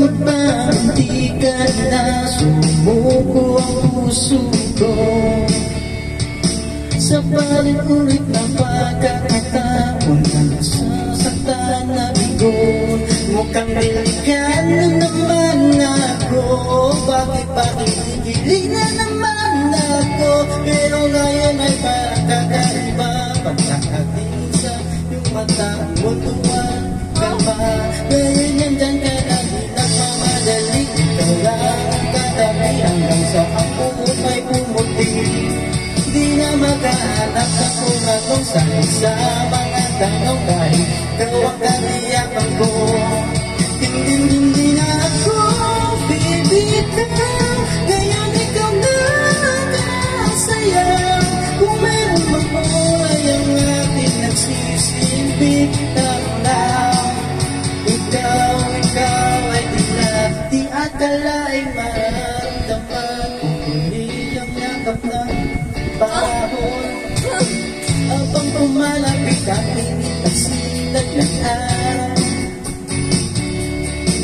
Bakit ba hindi ka na sumuko ang puso ko? Sa palit-ulit na pagkakataon na nasasaktan na bigo, mukhang delikado naman ako. Bakit ba kinikili na naman ako? Pero ngayon ay parang kakaiba. Pagkakatingin sa yung mata mo, tuwa ka ba? Ngayon nandyan ka na, di nagmamadali. Ikaw lang ang katabi hanggang sa ang buhok may pumuti. Di na maghahanap na kung anong sabi sa mga tanong, dahil ikaw ang katiyakan ko. Hindi na ako bibitaw. Ngayon ikaw na nakasaya. Kung meron makulay ang ating nagsisilbi lang. Ikaw ay di akalaing maramdaman. Kukunin ang yakap ng panahon. Habang pumalapit ang pinitasinag ng araw,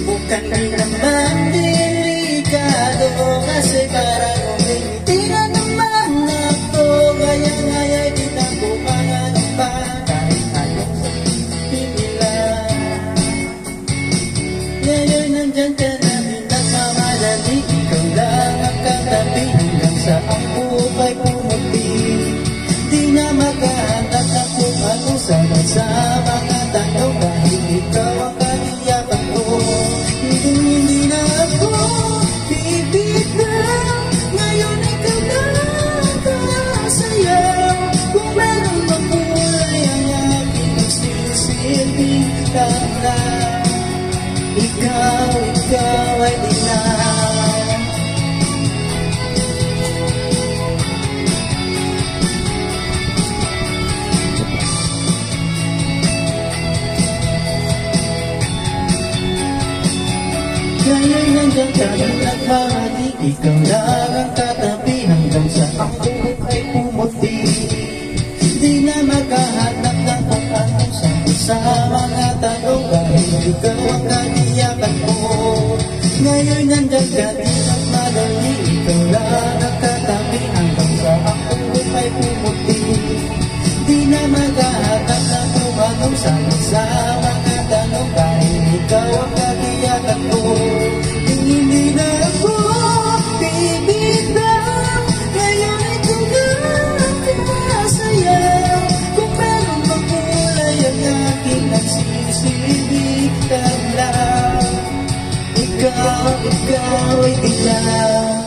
mukhang di naman delikado. Kasi parang umiti na naman ako. Kaya di na kumanganong pa kahit anong sabihin nila. Ngayon nandyan ka na, di nagmamadali. Ikaw lang ang katabi hanggang sa ang buhok ay pumuti. Di na maghahanap na kung anong sagot sa mga tanong, dahil ikaw ang katiyakan ko. Hindi na ako bibitaw. Ngayon ikaw na nakasayaw. Kung meron makulay ang aking nagsisilbi lang. Ikaw ay di na. Ngayon nandyan ka na nagmahali. Ikaw lang ang katabi hanggang sa ang buhok ay pumuti. Di na maghahanap ng kung anong sabi sa mga tanong, dahil ikaw ang katiyakan ko. Ngayon nandyan ka di nagmadali. Ikaw lang ang katabi hanggang sa ang buhok ay pumuti. Di na maghahanap ng kung anong sabi sa mga tanong, dahil ikaw ang katiyakan ko. Hindi na ako bibitaw. Ngayon ikaw na nakasayaw. Kung meron makulay ang aking nagsisilbi lang. Ikaw ay di lang.